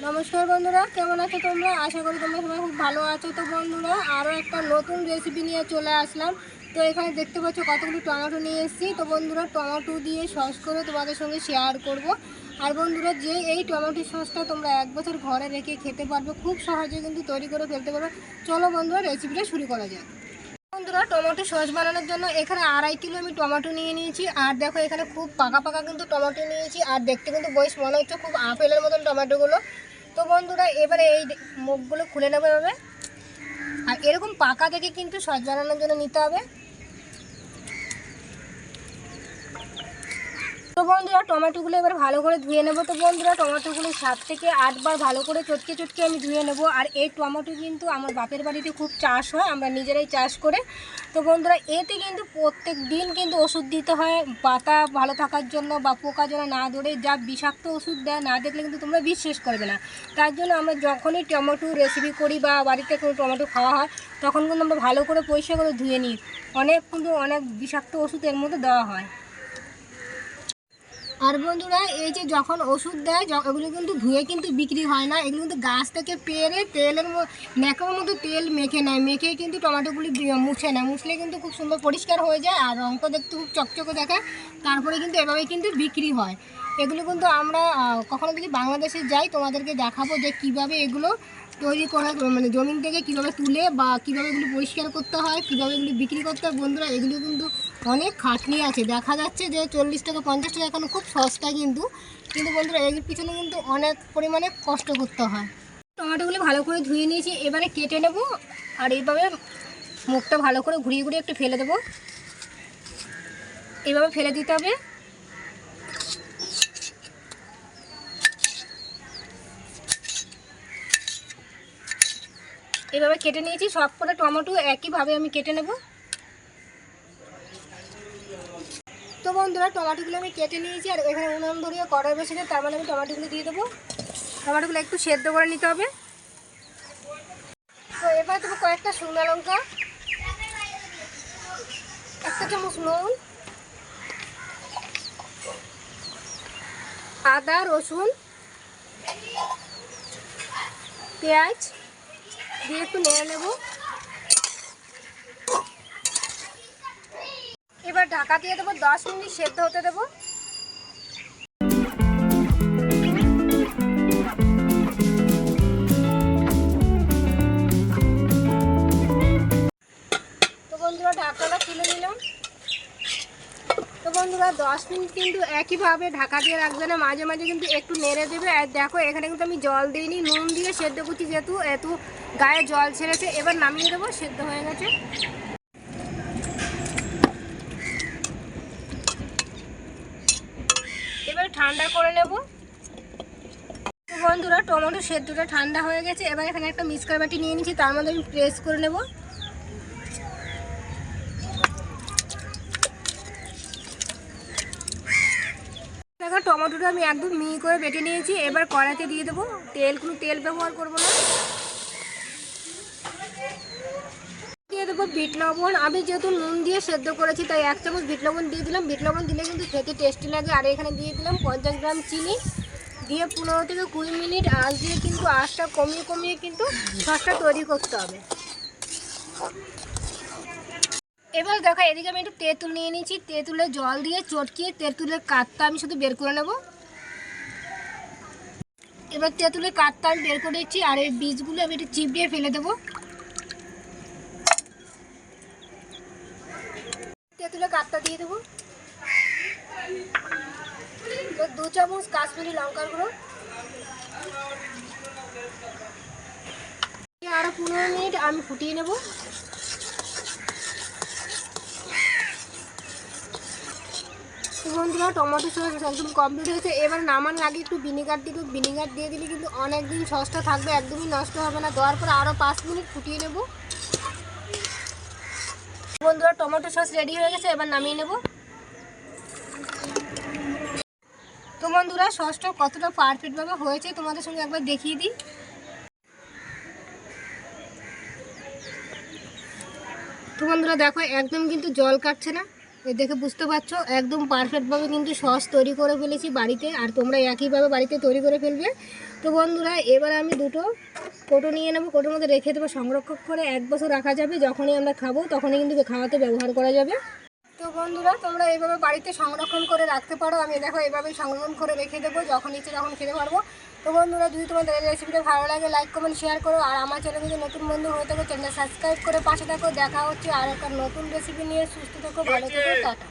নমস্কার বন্ধুরা, কেমন আছো তোমরা? আশা করি তোমরা সবাই খুব ভালো আছো। তো বন্ধুরা, আরও একটা নতুন রেসিপি নিয়ে চলে আসলাম। তো এখানে দেখতে পাচ্ছ কতগুলো টমেটো নিয়ে এসেছি। তো বন্ধুরা, টমেটো দিয়ে সস করে তোমাদের সঙ্গে শেয়ার করব। আর বন্ধুরা, যে এই টমেটো সসটা তোমরা 1 বছর ঘরে রেখে খেতে পারবে, খুব সহজে কিন্তু তৈরি করে ফেলতে পারবে। চলো বন্ধুরা, রেসিপিটা শুরু করা যায়। বন্ধুরা, টমেটো সস বানানোর জন্য এখানে 2.5 কিলো আমি টমেটো নিয়ে নিয়েছি। আর দেখো, এখানে খুব পাকা পাকা কিন্তু টমেটো নিয়েছি। আর দেখতে কিন্তু বয়স মনে হচ্ছে খুব আপেলের মতন টমেটোগুলো। তো বন্ধুরা, এবারে এই মুখগুলো খুলে নেবে হবে। আর এরকম পাকা দেখে কিন্তু সস বানানোর জন্য নিতে হবে। তো বন্ধুরা, টমেটোগুলো এবার ভালো করে ধুয়ে নেবো। তো বন্ধুরা, টমেটোগুলো 7 থেকে 8 বার ভালো করে চটকে চটকে আমি ধুয়ে নেবো। আর এই টমেটো কিন্তু আমার বাপের বাড়িতে খুব চাষ হয়, আমরা নিজেরাই চাষ করে। তো বন্ধুরা, এতে কিন্তু প্রত্যেক দিন কিন্তু ওষুধ দিতে হয় পাতা ভালো থাকার জন্য বা পোকা যেন না ধরে। যা বিষাক্ত ওষুধ দেয়, না দেখলে কিন্তু তোমরা বিশ্বাস করবে না। তার জন্য আমরা যখনই টমেটো রেসিপি করি বা বাড়িতে কোনো টমেটো খাওয়া হয়, তখন কিন্তু আমরা ভালো করে পরিষ্কার করে ধুয়ে নিই। অনেক বিষাক্ত ওষুধ এর মধ্যে দেওয়া হয়। আর বন্ধুরা, এই যে যখন ওষুধ দেয়, এগুলো কিন্তু ধুয়ে কিন্তু বিক্রি হয় না। এগুলো কিন্তু গাছ থেকে পেরে তেলের ন্যাকার মতো তেল মেখে নেয়, মেখে কিন্তু টমেটোগুলি মুছে নেয়। মুছলে কিন্তু খুব সুন্দর পরিষ্কার হয়ে যায় আর রঙটা দেখতে খুব চকচকে দেখায়। তারপরে কিন্তু এভাবে কিন্তু বিক্রি হয়। এগুলো কিন্তু আমরা কখনো যদি বাংলাদেশে যাই, তোমাদেরকে দেখাবো যে কিভাবে এগুলো তৈরি করা, মানে জমিন থেকে কীভাবে তুলে বা কীভাবে এগুলো পরিষ্কার করতে হয়, কীভাবে এগুলো বিক্রি করতে হয়। বন্ধুরা, এগুলো কিন্তু অনেক খাটনি আছে। দেখা যাচ্ছে যে 40 টাকা 50 টাকা এখন খুব সস্তা, কিন্তু বন্ধুরা, এর পিছনে কিন্তু অনেক পরিমাণে কষ্ট করতে হয়। টমেটোগুলো ভালো করে ধুয়ে নিয়েছি, এবারে কেটে নেব। আর এইভাবে মুখটা ভালো করে ঘুরিয়ে ঘুরিয়ে একটু ফেলে দেবো। এইভাবে ফেলে দিতে হবে। এভাবে কেটে নিয়েছি, সবকটা টমেটো একইভাবে আমি কেটে নেব। তো বন্ধুরা, টমেটোগুলো আমি কেটে নিয়েছি। আর এখানে উনুন ধরিয়ে কড়াই বসিয়ে, তার মানে আমি টমেটোগুলো দিয়ে দেবো। টমেটোগুলো একটু সেদ্ধ করে নিতে হবে। তো এবার দেবো কয়েকটা শুকনো লঙ্কা, 1 চামচ নুন, আদা রসুন পেঁয়াজ দিয়ে একটু নেড়ে নেব। এবার ঢাকা দিয়ে দেবো, 10 মিনিট সেদ্ধ হতে দেবো। তো বন্ধুরা, ঢাকাটা তুলে নিলাম। তো বন্ধুরা, 10 মিনিট কিন্তু একইভাবে ঢাকা দিয়ে রাখবে না, মাঝে মাঝে কিন্তু একটু নেড়ে দেবে। আর দেখো, এখানে কিন্তু আমি জল দিইনি, নুন দিয়ে সেদ্ধ করছি, যেহেতু এত গায়ে জল ছেড়েছে। এবার নামিয়ে দেবো, সেদ্ধ হয়ে গেছে। এবার ঠান্ডা করে নেব। তো বন্ধুরা, টমেটো সেদ্ধটা ঠান্ডা হয়ে গেছে। এবার এখানে একটা মিক্সার বাটি নিয়ে নিচ্ছি, তার মধ্যে আমি প্রেস করে নেব। দেখো, টমেটোটা আমি একদম মিহি করে বেটে নিয়েছি। এবার কড়াইতে দিয়ে দেবো তেল, কোনো তেল ব্যবহার করবো না। দিয়ে দেবো বিট লবণ। আমি যেহেতু নুন দিয়ে সেদ্ধ করেছি, তাই 1 চামচ বিট লবণ দিয়ে দিলাম। বিট লবণ দিলে কিন্তু খেতে টেস্টি লাগে। আর এখানে দিয়ে দিলাম 50 গ্রাম চিনি, দিয়ে 15 থেকে 20 মিনিট আঁচ দিয়ে কিন্তু আঁচটা কমিয়ে কমিয়ে কিন্তু সসটা তৈরি করতে হবে। এবার দেখো, এদিকে আমি একটু তেঁতুল নিয়ে নিয়েছি। তেঁতুলের জল দিয়ে চটকিয়ে তেঁতুলের কাঠটা আমি শুধু বের করে নেব। এবার তেঁতুলের কাঠটা আমি বের করে দিচ্ছি। আর এই বীজগুলো আমি একটু চিবিয়ে ফেলে দেবো। তেঁতুলের কাঠটা দিয়ে দেবো। 2 চামচ কাশ্মীরি লঙ্কার গুঁড়ো। আরো 15 মিনিট আমি ফুটিয়ে নেব। বন্ধুরা, টমেটো সস একদম কমপ্লিট হয়েছে। এবার নামার আগে একটু ভিনিগার দিব। ভিনিগার দিয়ে দিলে কিন্তু অনেক দিন সসটা থাকবে, একদমই নষ্ট হবে না। দেওয়ার পরে আরও 5 মিনিট ফুটিয়ে নেব। বন্ধুরা, টমেটো সস রেডি হয়ে গেছে, এবার নামিয়ে নেব। তো বন্ধুরা, সসটা কতটা পারফেক্টভাবে হয়েছে তোমাদের সঙ্গে একবার দেখিয়ে দিই। তো বন্ধুরা, দেখো, একদম কিন্তু জল কাটছে না। এ দেখে বুঝতে পারছো একদম পারফেক্টভাবে কিন্তু সস তৈরি করে ফেলেছি বাড়িতে, আর তোমরা একইভাবে বাড়িতে তৈরি করে ফেলবে। তো বন্ধুরা এবার আমি দুটো কোটো নিয়ে নেবো, কোটোর মধ্যে রেখে দেবো সংরক্ষণ করে, 1 বছর রাখা যাবে, যখনই আমরা খাবো তখনই কিন্তু খাওয়াতে ব্যবহার করা যাবে। তো বন্ধুরা তোমরা এইভাবে বাড়িতে সংরক্ষণ করে রাখতে পারো। আমি দেখো এইভাবেই সংরক্ষণ করে রেখে দেবো, যখন ইচ্ছে তখন খেতে পারবো। তো বন্ধুরা যদি তোমাদের এই রেসিপিটা ভালো লাগে লাইক কমেন্ট শেয়ার করো, আর আমার চ্যানেল যদি নতুন বন্ধু হয়ে থাকো চ্যানেল সাবস্ক্রাইব করে পাশে থাকো। দেখা হচ্ছে আর একটা নতুন রেসিপি নিয়ে। সুস্থ থাকো, ভালো থেকো, টাটা।